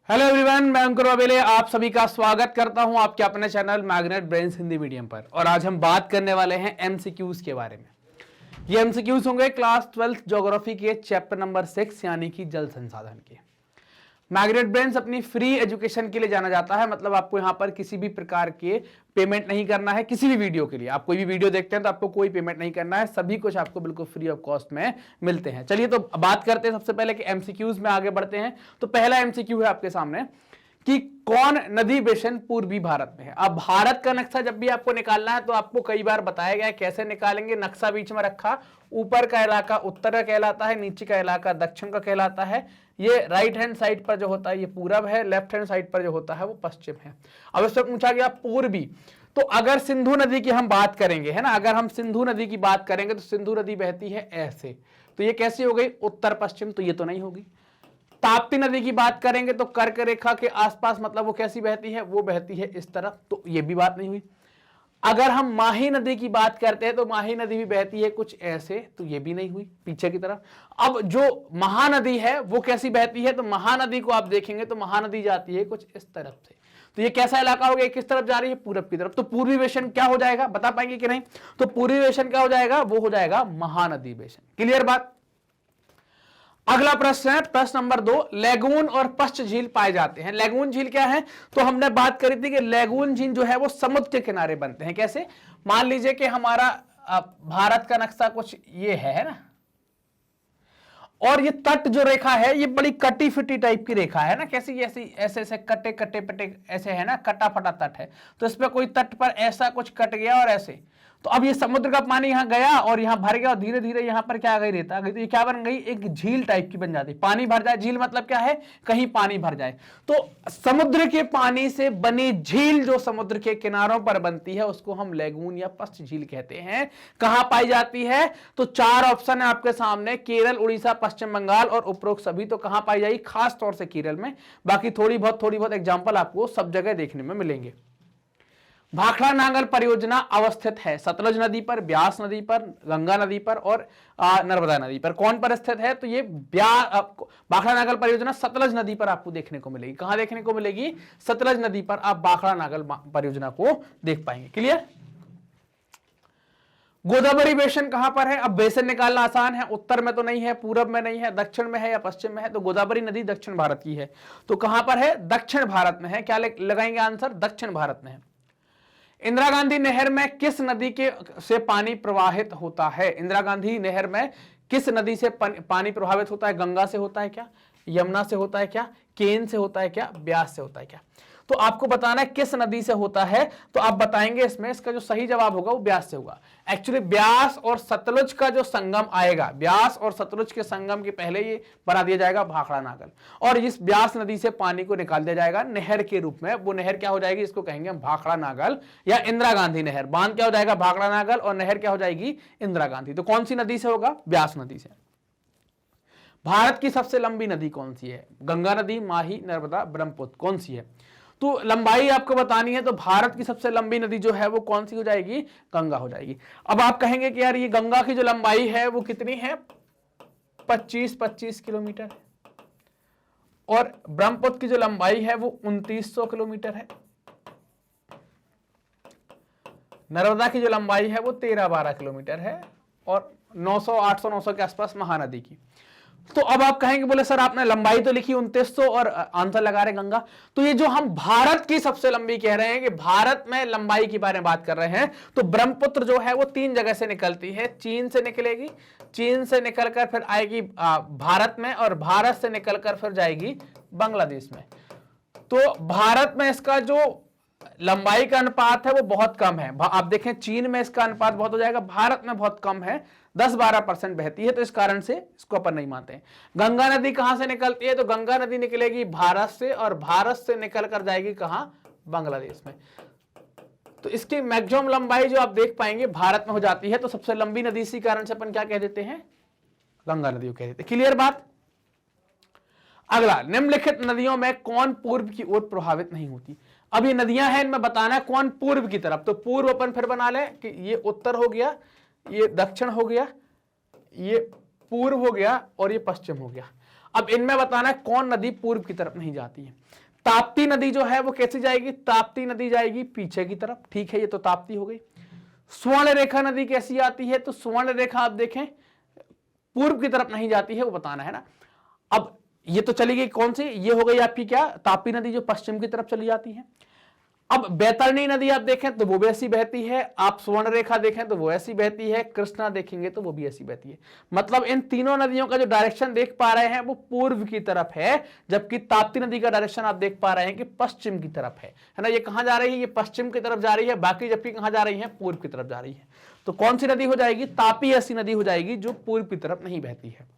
Hello everyone, मैं अंकुर वाबेले आप सभी का स्वागत करता हूं आपके अपने channel magnet brains Hindi medium पर। और आज हम बात करने वाले हैं एमसीक्यूज के बारे में। ये एमसीक्यूज होंगे क्लास 12th ज्योग्राफी के चैप्टर नंबर 6 यानी कि जल संसाधन के। मैग्नेट ब्रेन्स अपनी फ्री एजुकेशन के लिए जाना जाता है, मतलब आपको यहां पर किसी भी प्रकार के पेमेंट नहीं करना है। किसी भी वीडियो के लिए आप कोई भी वीडियो देखते हैं तो आपको कोई पेमेंट नहीं करना है, सभी कुछ आपको बिल्कुल फ्री ऑफ कॉस्ट में मिलते हैं। चलिए तो बात करते हैं सबसे पहले कि एमसीक्यूज में आगे बढ़ते हैं। तो पहला एमसीक्यू है आपके सामने कि कौन नदी बेसिन पूर्वी भारत में है। अब भारत का नक्शा जब भी आपको निकालना है तो आपको कई बार बताया गया है कैसे निकालेंगे। नक्शा बीच में रखा, ऊपर का इलाका उत्तर का कहलाता है, नीचे का इलाका दक्षिण का कहलाता है। ये राइट हैंड साइड पर जो होता है ये पूरब है, लेफ्ट हैंड साइड पर जो होता है वो पश्चिम है। अब इससे पूछा गया पूर्वी, तो अगर सिंधु नदी की हम बात करेंगे, है ना, अगर हम सिंधु नदी की बात करेंगे तो सिंधु नदी बहती है ऐसे, तो ये कैसी हो गई उत्तर पश्चिम, तो ये तो नहीं होगी। ताप्ती नदी की बात करेंगे तो कर्क रेखा के आसपास, मतलब वो कैसी बहती है, वो बहती है इस तरफ, तो ये भी बात नहीं हुई। अगर हम माही नदी की बात करते हैं तो माही नदी भी बहती है कुछ ऐसे, तो ये भी नहीं हुई पीछे की तरफ। अब जो महानदी है वो कैसी बहती है, तो महानदी को आप देखेंगे तो महानदी जाती है कुछ इस तरफ से, तो ये कैसा इलाका हो गया, किस तरफ जा रही है, पूरब की तरफ। तो पूर्वी बेसिन क्या हो जाएगा, बता पाएंगे कि नहीं, तो पूर्वी बेसिन क्या हो जाएगा, वो हो जाएगा महानदी बेसिन। क्लियर बात। अगला प्रश्न है प्रश्न नंबर 2, लैगून और पश्च झील पाए जाते हैं। लैगून झील क्या है, तो हमने बात करी थी कि लैगून झील जो है वो समुद्र के किनारे बनते हैं। कैसे, मान लीजिए कि हमारा भारत का नक्शा कुछ ये है ना, और ये तट जो रेखा है ये बड़ी कटी फिटी टाइप की रेखा है ना, कैसी ऐसी ऐसे ऐसे कटे कटे पटे ऐसे है ना, कटा फटा तट है। तो इस पे कोई तट पर ऐसा कुछ कट गया और ऐसे, तो अब ये समुद्र का पानी यहां गया और यहां भर गया और धीरे धीरे यहां पर क्या आ गई, रेत आ गई, तो ये क्या बन गई, एक झील टाइप की बन जाती। पानी भर जाए, झील मतलब क्या है, कहीं पानी भर जाए। तो समुद्र के पानी से बनी झील जो समुद्र के किनारों पर बनती है उसको हम लैगून या पश्च झील कहते हैं। कहां पाई जाती है, तो 4 ऑप्शन है आपके सामने, केरल, उड़ीसा, पश्चिम बंगाल और उपरोक्त सभी। तो कहां पाई जाएगी, खास तौर से केरल में, बाकी थोड़ी बहुत एग्जाम्पल आपको सब जगह देखने में मिलेंगे। भाखड़ा नागल परियोजना अवस्थित है सतलज नदी पर, ब्यास नदी पर, गंगा नदी पर और नर्मदा नदी पर। कौन पर स्थित है, तो ये भाखड़ा नागल परियोजना सतलज नदी पर आपको देखने को मिलेगी। कहां देखने को मिलेगी, सतलज नदी पर आप भाखड़ा नागल परियोजना को देख पाएंगे। क्लियर। गोदावरी बेसिन कहां पर है, अब बेसिन निकालना आसान है, उत्तर में तो नहीं है, पूरब में नहीं है, दक्षिण में है या पश्चिम में है। तो गोदावरी नदी दक्षिण भारत की है, तो कहां पर है, दक्षिण भारत में है। क्या लगाएंगे आंसर, दक्षिण भारत में है। इंदिरा गांधी नहर में किस नदी के से पानी प्रवाहित होता है, इंदिरा गांधी नहर में किस नदी से पानी प्रभावित होता है, गंगा से होता है क्या, यमुना से होता है क्या, केन से होता है क्या, ब्यास से होता है क्या। तो आपको बताना है किस नदी से होता है, तो आप बताएंगे इसमें, इसका जो सही जवाब होगा वो ब्यास से होगा। एक्चुअली ब्यास और सतलुज का जो संगम आएगा, ब्यास और सतलुज के संगम के पहले ये बना दिया जाएगा भाखड़ा नागल, और इस ब्यास नदी से पानी को निकाल दिया जाएगा नहर के रूप में। वो नहर क्या हो जाएगी, इसको कहेंगे भाखड़ा नागल या इंदिरा गांधी नहर। बांध क्या हो जाएगा, भाखड़ा नागल, और नहर क्या हो जाएगी, इंदिरा गांधी। तो कौन सी नदी से होगा, ब्यास नदी से। भारत की सबसे लंबी नदी कौन सी है, गंगा नदी, माही, नर्मदा, ब्रह्मपुत्र, कौन सी है। तो लंबाई आपको बतानी है, तो भारत की सबसे लंबी नदी जो है वो कौन सी हो जाएगी, गंगा हो जाएगी। अब आप कहेंगे कि यार ये गंगा की जो लंबाई है वो कितनी है, 25 किलोमीटर है, और ब्रह्मपुत्र की जो लंबाई है वो 2900 किलोमीटर है, नर्मदा की जो लंबाई है वो 13-12 किलोमीटर है, और 800-900 के आसपास महानदी की। तो अब आप कहेंगे, बोले सर आपने लंबाई तो लिखी 2900 और आंसर लगा रहे गंगा। तो ये जो हम भारत की सबसे लंबी कह रहे हैं कि भारत में लंबाई के बारे में बात कर रहे हैं, तो ब्रह्मपुत्र जो है वो 3 जगह से निकलती है। चीन से निकलेगी, चीन से निकलकर फिर आएगी भारत में, और भारत से निकलकर फिर जाएगी बांग्लादेश में। तो भारत में इसका जो लंबाई का अनुपात है वो बहुत कम है। आप देखें चीन में इसका अनुपात बहुत हो जाएगा, भारत में बहुत कम है, 10-12% बहती है, तो इस कारण से इसको अपन नहीं मानते हैं। गंगा नदी कहां से निकलती है, तो गंगा नदी निकलेगी भारत से, और भारत से निकल कर जाएगी कहां, बांग्लादेश में। तो इसकी मैक्सिमम लंबाई जो आप देख पाएंगे भारत में हो जाती है। तो सबसे लंबी नदी इसी कारण से अपन क्या कह देते हैं, गंगा नदी को कह देते हैं। क्लियर बात। अगला, निम्नलिखित नदियों में कौन पूर्व की ओर प्रभावित नहीं होती। अब ये नदियां हैं, इनमें बताना है कौन पूर्व की तरफ। तो पूर्व अपन फिर बना ले कि ये उत्तर हो गया, ये दक्षिण हो गया, ये पूर्व हो गया, और ये पश्चिम हो गया। अब इनमें बताना है कौन नदी पूर्व की तरफ नहीं जाती है। ताप्ती नदी जो है वो कैसे जाएगी, ताप्ती नदी जाएगी पीछे की तरफ, ठीक है, ये तो ताप्ती हो गई। स्वर्ण रेखा नदी कैसी आती है, तो स्वर्ण रेखा आप देखें पूर्व की तरफ नहीं जाती है, वो बताना है ना। अब ये तो चली गई कौन सी, ये हो गई आपकी क्या, ताप्ती नदी जो पश्चिम की तरफ चली जाती है। अब बैतरणी नदी आप देखें तो वो भी ऐसी बहती है, आप स्वर्ण रेखा देखें तो वो ऐसी बहती है, कृष्णा देखेंगे तो वो भी ऐसी बहती है। मतलब इन तीनों नदियों का जो डायरेक्शन देख पा रहे हैं वो पूर्व की तरफ है, जबकि ताप्ती नदी का डायरेक्शन आप देख पा रहे हैं कि पश्चिम की तरफ है ना। ये कहां जा रही है, ये पश्चिम की तरफ जा रही है, बाकी जबकि कहां जा रही है, पूर्व की तरफ जा रही है। तो कौन सी नदी हो जाएगी, तापी ऐसी नदी हो जाएगी जो पूर्व की तरफ नहीं बहती है।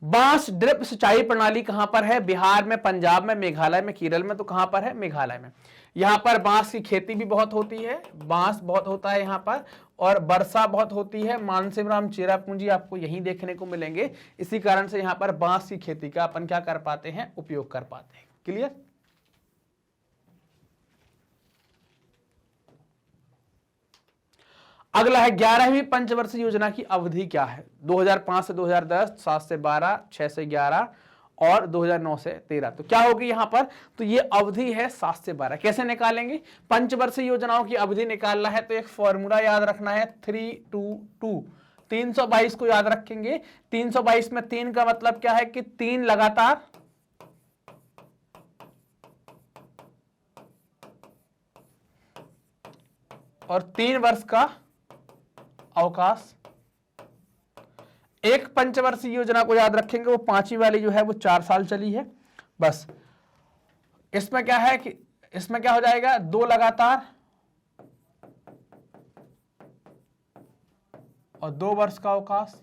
बांस ड्रिप सिंचाई प्रणाली कहां पर है, बिहार में, पंजाब में, मेघालय में, केरल में। तो कहां पर है, मेघालय में। यहां पर बांस की खेती भी बहुत होती है, बांस बहुत होता है यहां पर, और वर्षा बहुत होती है। मानसिमराम, चेरापूंजी आपको यहीं देखने को मिलेंगे। इसी कारण से यहां पर बांस की खेती का अपन क्या कर पाते हैं, उपयोग कर पाते हैं। क्लियर। अगला है 11वीं पंचवर्षीय योजना की अवधि क्या है। 2005 से 2010, 7 से 12, 6 से 11 और 2009 से 13। तो क्या होगी यहां पर, तो ये अवधि है 7 से 12। कैसे निकालेंगे, पंचवर्षीय योजनाओं की अवधि निकालना है तो एक फॉर्मूला याद रखना है 322। 322 को याद रखेंगे। 322 में 3 का मतलब क्या है कि 3 लगातार और 3 वर्ष का अवकाश। एक पंचवर्षीय योजना को याद रखेंगे, वो 5वीं वाली जो है वो 4 साल चली है बस। इसमें क्या है कि इसमें क्या हो जाएगा, 2 लगातार और 2 वर्ष का अवकाश,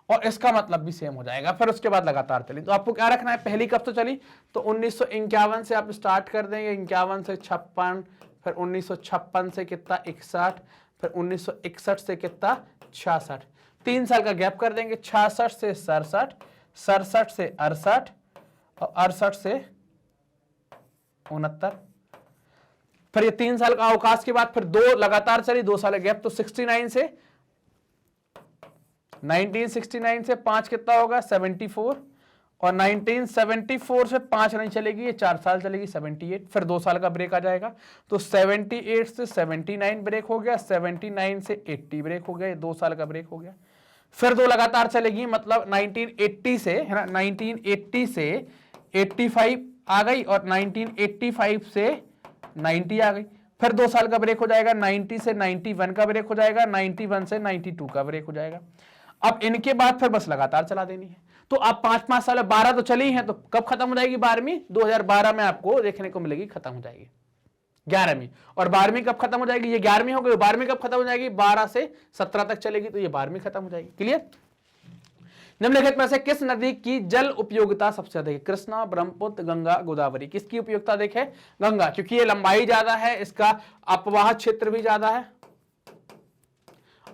और इसका मतलब भी सेम हो जाएगा। फिर उसके बाद लगातार चली। तो आपको क्या रखना है, पहली कब से चली, तो 1951 से आप स्टार्ट कर देंगे, 51 से 56, फिर 1956 से कितना 61, फिर 1961 से कितना 66, 3 साल का गैप कर देंगे। 66 से 67, 67 से 68 और 68 से 69। फिर ये 3 साल का अवकाश के बाद फिर 2 लगातार चली, 2 साल का गैप, तो 69 से 1969 से 5 कितना होगा 74, और 1974 से 5 नहीं चलेगी, ये 4 साल चलेगी 78, फिर 2 साल का ब्रेक आ जाएगा। तो 78 से 79 ब्रेक हो गया, 79 से 80 ब्रेक हो गया, 2 साल का ब्रेक हो गया। फिर 2 लगातार चलेगी, मतलब 1980 से, है ना, 1980 से 85 आ गई और 1985 से 90 आ गई। फिर 2 साल का ब्रेक हो जाएगा, 90 से 91 का ब्रेक हो जाएगा, 91 से 92 का ब्रेक हो जाएगा। अब इनके बाद फिर बस लगातार चला देनी है। तो आप 5-5 साल, 12 तो चली हैं, तो कब खत्म हो जाएगी 12वीं, 2012 में आपको देखने को मिलेगी खत्म हो जाएगी 11वीं। और 12वीं कब खत्म हो जाएगी, ये 11वीं हो गई, 12वीं कब खत्म हो जाएगी, 12 से 17 तक चलेगी, तो ये 12वीं खत्म हो जाएगी। क्लियर। निम्नलिखित में से किस नदी की जल उपयोगिता सबसे अधिक है, कृष्णा, ब्रह्मपुत्र, गंगा, गोदावरी। किसकी उपयोगिता देखें, गंगा, क्योंकि ये लंबाई ज्यादा है, इसका अपवाह क्षेत्र भी ज्यादा है,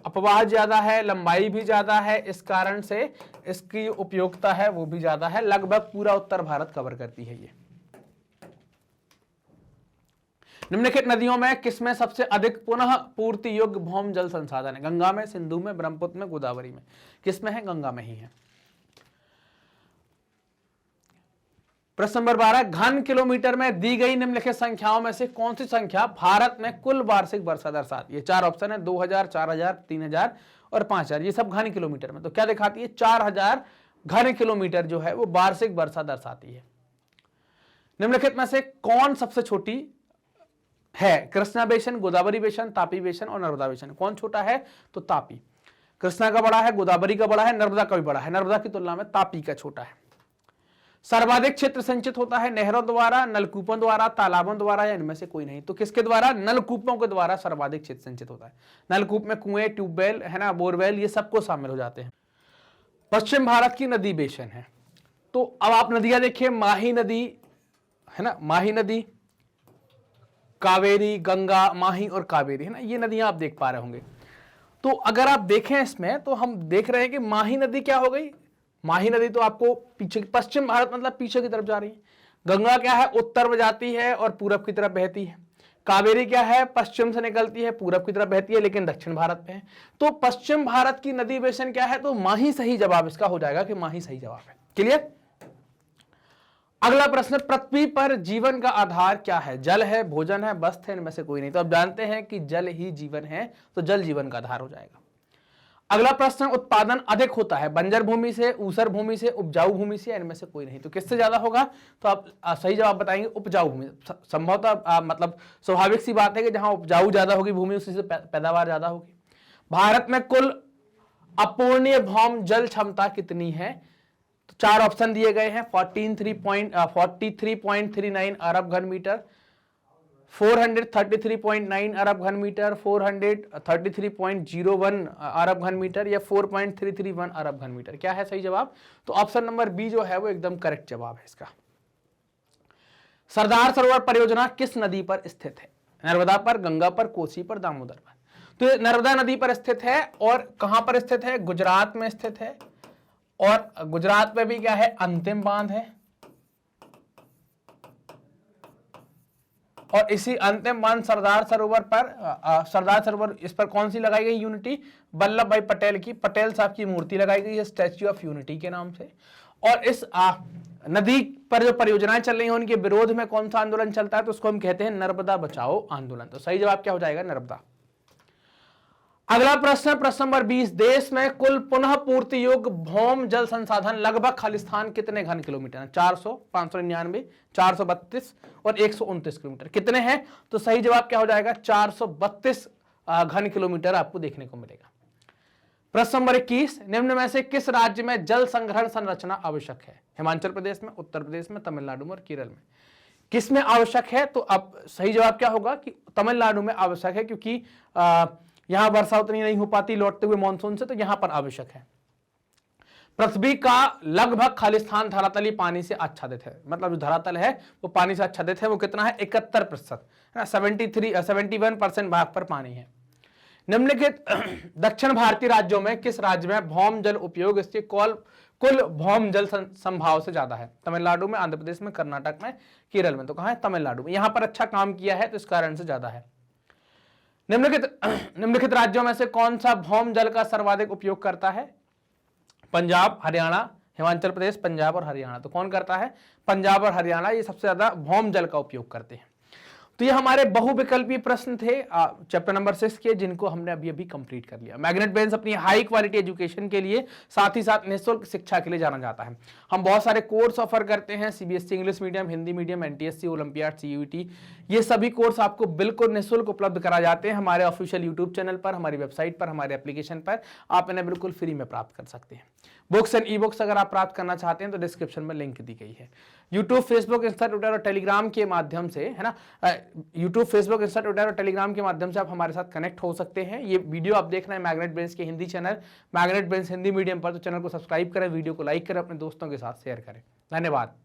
अपवाह ज्यादा है, लंबाई भी ज्यादा है, इस कारण से इसकी उपयोगिता है वो भी ज्यादा है। लगभग पूरा उत्तर भारत कवर करती है ये। निम्नलिखित नदियों में किसमें सबसे अधिक पुनः पूर्ति योग्य भौम जल संसाधन है, गंगा में, सिंधु में, ब्रह्मपुत्र में, गोदावरी में। किसमें है, गंगा में ही है। प्रश्न नंबर 12, घन किलोमीटर में दी गई निम्नलिखित संख्याओं में से कौन सी संख्या भारत में कुल वार्षिक वर्षा दर्शाती है। 4 ऑप्शन है, 2000, 4000, 3000 और 5000। ये सब घन किलोमीटर में। तो क्या दिखाती है, 4000 घन किलोमीटर जो है वो वार्षिक वर्षा दर्शाती है। निम्नलिखित में से कौन सबसे छोटी है, Krishna basin, Godavari basin, Tapi basin और नर्मदा बेसिन। कौन छोटा है, तो तापी। कृष्णा का बड़ा है, गोदावरी का बड़ा है, नर्मदा का भी बड़ा है। नर्मदा की तुलना में तापी का छोटा है। सर्वाधिक क्षेत्र संचित होता है नहरों द्वारा, नलकूपों द्वारा, तालाबों द्वारा, या इनमें से कोई नहीं। तो किसके द्वारा, नलकूपों के द्वारा सर्वाधिक क्षेत्र संचित होता है। नलकूप में कुएं, ट्यूबवेल, है ना, बोरवेल, ये सबको शामिल हो जाते हैं। पश्चिम भारत की नदी बेसिन है। तो अब आप नदियां देखिए, माही नदी है ना, माही नदी, कावेरी, गंगा, माही और कावेरी, है ना, ये नदियां आप देख पा रहे होंगे। तो अगर आप देखें इसमें, तो हम देख रहे हैं कि माही नदी क्या हो गई, माही नदी तो आपको पीछे, पश्चिम भारत मतलब पीछे की तरफ जा रही है। गंगा क्या है, उत्तर में जाती है और पूरब की तरफ बहती है। कावेरी क्या है, पश्चिम से निकलती है, पूरब की तरफ बहती है, लेकिन दक्षिण भारत में है। तो पश्चिम भारत की नदी बेसिन क्या है, तो माही सही जवाब इसका हो जाएगा कि माही सही जवाब है। क्लियर। अगला प्रश्न, पृथ्वी पर जीवन का आधार क्या है? जल है, भोजन है, वस्त्र है, इनमें से कोई नहीं। तो अब जानते हैं कि जल ही जीवन है, तो जल जीवन का आधार हो जाएगा। अगला प्रश्न, उत्पादन अधिक होता है बंजर भूमि से, ऊसर भूमि से, उपजाऊ भूमि से, इनमें से कोई नहीं। तो किससे ज्यादा होगा? तो आप सही जवाब बताएंगे उपजाऊ भूमि। संभवतः मतलब स्वाभाविक सी बात है कि जहां उपजाऊ ज्यादा होगी भूमि, उसी से पैदावार ज्यादा होगी। भारत में कुल अपूर्णीय भौम जल क्षमता कितनी है? तो 4 ऑप्शन दिए गए हैं, 43.39 अरब घन मीटर, 433.9 अरब घन मीटर, 433.01 अरब घन मीटर, या 4.331 अरब घन मीटर। क्या है सही जवाब? तो ऑप्शन नंबर बी जो है वो एकदम करेक्ट जवाब है इसका। सरदार सरोवर परियोजना किस नदी पर स्थित है? नर्मदा पर, गंगा पर, कोसी पर, दामोदर पर। तो नर्मदा नदी पर स्थित है। और कहां पर स्थित है? गुजरात में स्थित है। और गुजरात में भी क्या है? अंतिम बांध है। और इसी अंतिम बांध सरदार सरोवर इस पर कौन सी लगाई गई यूनिटी? वल्लभ भाई पटेल की, पटेल साहब की मूर्ति लगाई गई है स्टैच्यू ऑफ यूनिटी के नाम से। और इस नदी पर जो परियोजनाएं चल रही हैं उनके विरोध में कौन सा आंदोलन चलता है? तो उसको हम कहते हैं नर्मदा बचाओ आंदोलन। तो सही जवाब क्या हो जाएगा? नर्मदा। अगला प्रश्न, प्रश्न नंबर 20, देश में कुल पुनः पूर्ति योग्य भौम जल संसाधन लगभग खालिस्तान कितने घन किलोमीटर है? 400, 599, 432 और 129 किलोमीटर। कितने हैं? तो सही जवाब क्या हो जाएगा? 432 घन किलोमीटर आपको देखने को मिलेगा। प्रश्न नंबर 21, निम्न में से किस राज्य में जल संग्रहण संरचना आवश्यक है? हिमाचल प्रदेश में, उत्तर प्रदेश में, तमिलनाडु में और केरल में। किस में आवश्यक है? तो अब सही जवाब क्या होगा कि तमिलनाडु में आवश्यक है, क्योंकि यहां वर्षा उतनी नहीं हो पाती लौटते हुए मानसून से, तो यहां पर आवश्यक है। पृथ्वी का लगभग खालिस्तान धरातली पानी से आच्छादित है। मतलब जो धरातल है वो पानी से आच्छादित है। वो कितना है? 71%, 71% भाग पर पानी है। निम्नलिखित दक्षिण भारतीय राज्यों में किस राज्य में भौम जल उपयोग इसके कुल भौम जल संभाव से ज्यादा है? तमिलनाडु में, आंध्र प्रदेश में, कर्नाटक में, केरल में। तो कहां है? तमिलनाडु में। यहां पर अच्छा काम किया है तो इस कारण से ज्यादा है। निम्नलिखित राज्यों में से कौन सा भौम जल का सर्वाधिक उपयोग करता है? पंजाब, हरियाणा, हिमाचल प्रदेश, पंजाब और हरियाणा। तो कौन करता है? पंजाब और हरियाणा, ये सबसे ज्यादा भौम जल का उपयोग करते हैं। तो ये हमारे बहुविकल्पीय प्रश्न थे चैप्टर नंबर 6 के, जिनको हमने अभी कंप्लीट कर लिया। मैग्नेट ब्रेन्स अपनी हाई क्वालिटी एजुकेशन के लिए, साथ ही साथ निःशुल्क शिक्षा के लिए जाना जाता है। हम बहुत सारे कोर्स ऑफर करते हैं, CBSE English medium, Hindi medium, NTSC, olympiad, CUET, ये सभी कोर्स आपको बिल्कुल निःशुल्क उपलब्ध कराए जाते हैं हमारे ऑफिशियल यूट्यूब चैनल पर, हमारी वेबसाइट पर, हमारे एप्लीकेशन पर। आप इन्हें बिल्कुल फ्री में प्राप्त कर सकते हैं। बुक्स एंड ई बुक्स अगर आप प्राप्त करना चाहते हैं तो डिस्क्रिप्शन में लिंक दी गई है। यूट्यूब, फेसबुक, इंस्टा, ट्विटर और टेलीग्राम के माध्यम से, है ना, यूट्यूब, फेसबुक, इंस्टा, ट्विटर और टेलीग्राम के माध्यम से आप हमारे साथ कनेक्ट हो सकते हैं। ये वीडियो आप देख रहे हैं मैग्नेट ब्रेन्स के Hindi channel magnet brains Hindi medium पर, तो चैनल को सब्सक्राइब करें, वीडियो को लाइक करें, अपने दोस्तों के साथ शेयर करें। धन्यवाद।